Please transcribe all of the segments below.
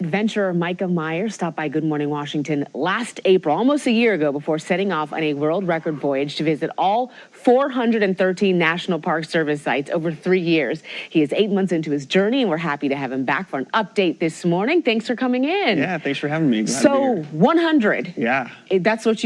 Adventurer Mikah Meyer stopped by Good Morning Washington last April, almost a year ago, before setting off on a world record voyage to visit all 413 National Park Service sites over 3 years. He is 8 months into his journey, and we're happy to have him back for an update this morning. Thanks for coming in. Yeah, thanks for having me. Glad to be here. 100. Yeah. That's what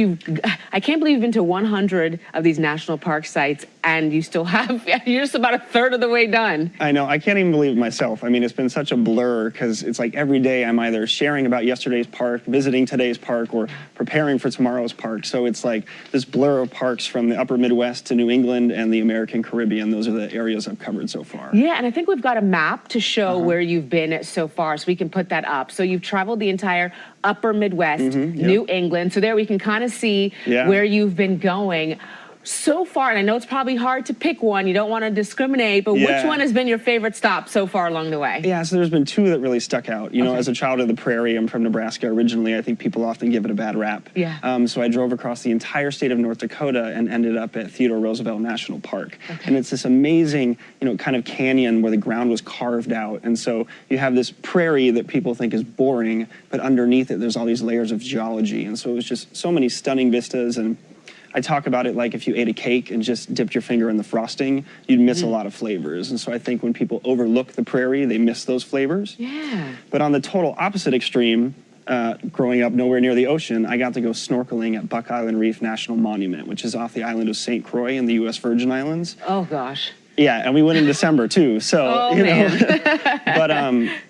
I can't believe you've been to 100 of these national park sites, and you still have, you're just about a third of the way done. I know, I can't even believe it myself. I mean, it's been such a blur, because it's like every day I'm either sharing about yesterday's park, visiting today's park, or preparing for tomorrow's park. So it's like this blur of parks from the upper Midwest to New England and the American Caribbean. Those are the areas I've covered so far. Yeah, and I think we've got a map to show where you've been so far, so we can put that up. So you've traveled the entire upper Midwest, New England. So there we can kind of see where you've been going so far. And I know it's probably hard to pick one. You don't want to discriminate, but which one has been your favorite stop so far along the way? Yeah, so there's been two that really stuck out. You know, as a child of the prairie, I'm from Nebraska originally. I think people often give it a bad rap. Yeah. So I drove across the entire state of North Dakota and ended up at Theodore Roosevelt National Park. And it's this amazing, you know, kind of canyon where the ground was carved out. And so you have this prairie that people think is boring, but underneath it, there's all these layers of geology. And so it was just so many stunning vistas. And I talk about it like if you ate a cake and just dipped your finger in the frosting, you'd miss a lot of flavors. And so I think when people overlook the prairie, they miss those flavors. Yeah. But on the total opposite extreme, growing up nowhere near the ocean, I got to go snorkeling at Buck Island Reef National Monument, which is off the island of St. Croix in the U.S. Virgin Islands. Oh, gosh. Yeah, and we went in December, too. So, you know. But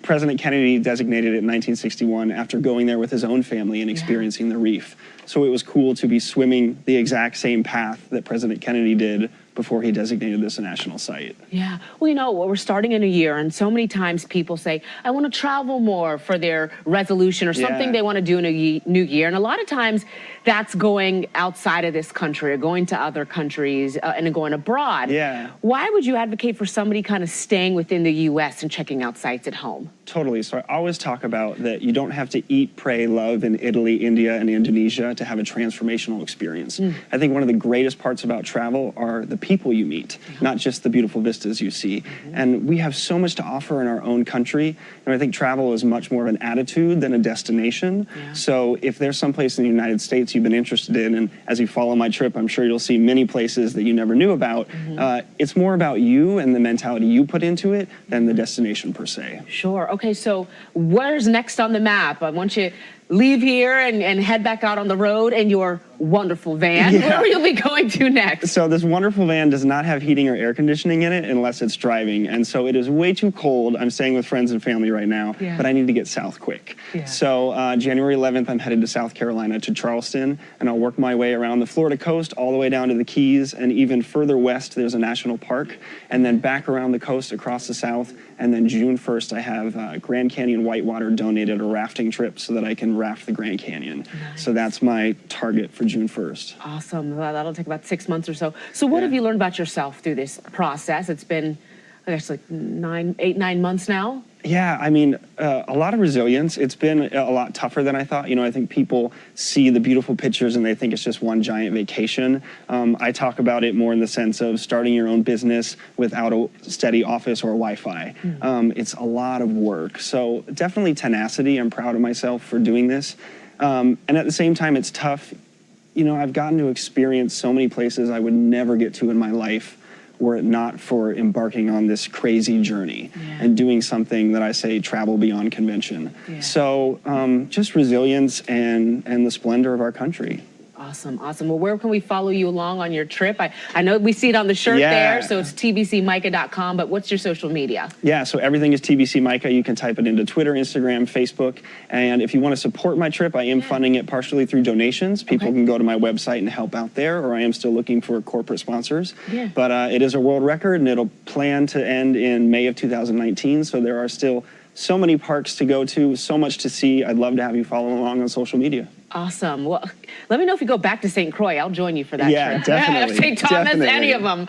President Kennedy designated it in 1961 after going there with his own family and experiencing the reef. So it was cool to be swimming the exact same path that President Kennedy did before he designated this a national site. Yeah. Well, you know, we're starting in a year, and so many times people say, I want to travel more for their resolution or something they want to do in a new year. And a lot of times that's going outside of this country or going to other countries and going abroad. Yeah. Why would you advocate for somebody kind of staying within the U.S. and checking out sites at home? Totally. So I always talk about that you don't have to eat, pray, love in Italy, India, and Indonesia to have a transformational experience. I think one of the greatest parts about travel are the people you meet, not just the beautiful vistas you see. And we have so much to offer in our own country. And I think travel is much more of an attitude than a destination. So if there's someplace in the United States you've been interested in, and as you follow my trip, I'm sure you'll see many places that you never knew about. It's more about you and the mentality you put into it than the destination per se. Sure. Okay, so where's next on the map? I want you to leave here and head back out on the road in your wonderful van. Where will you be going to next? So this wonderful van does not have heating or air conditioning in it unless it's driving. And so it is way too cold. I'm staying with friends and family right now, but I need to get south quick. So January 11th, I'm headed to South Carolina, to Charleston, and I'll work my way around the Florida coast all the way down to the Keys, and even further west, there's a national park, and then back around the coast across the south. And then June 1st, I have Grand Canyon Whitewater donated a rafting trip so that I can raft the Grand Canyon. So that's my target for June 1st. Awesome. Well, that'll take about 6 months or so. So what have you learned about yourself through this process? It's been, I guess, like 9 months now? Yeah, I mean, a lot of resilience. It's been a lot tougher than I thought. You know, I think people see the beautiful pictures and they think it's just one giant vacation. I talk about it more in the sense of starting your own business without a steady office or Wi-Fi. It's a lot of work. So definitely tenacity. I'm proud of myself for doing this. And at the same time, it's tough. You know, I've gotten to experience so many places I would never get to in my life were it not for embarking on this crazy journey and doing something that I say travel beyond convention. So just resilience and the splendor of our country. Awesome, awesome. Well, where can we follow you along on your trip? I know we see it on the shirt there, so it's tbcmikah.com, but what's your social media? Yeah, so everything is TBC Mikah. You can type it into Twitter, Instagram, Facebook. And if you want to support my trip, I am funding it partially through donations. People can go to my website and help out there, or I am still looking for corporate sponsors. But it is a world record, and it'll plan to end in May of 2019, so there are still so many parks to go to, so much to see. I'd love to have you follow along on social media. Awesome. Well, let me know if you go back to St. Croix. I'll join you for that trip. Yeah, definitely. St. Thomas, any of them.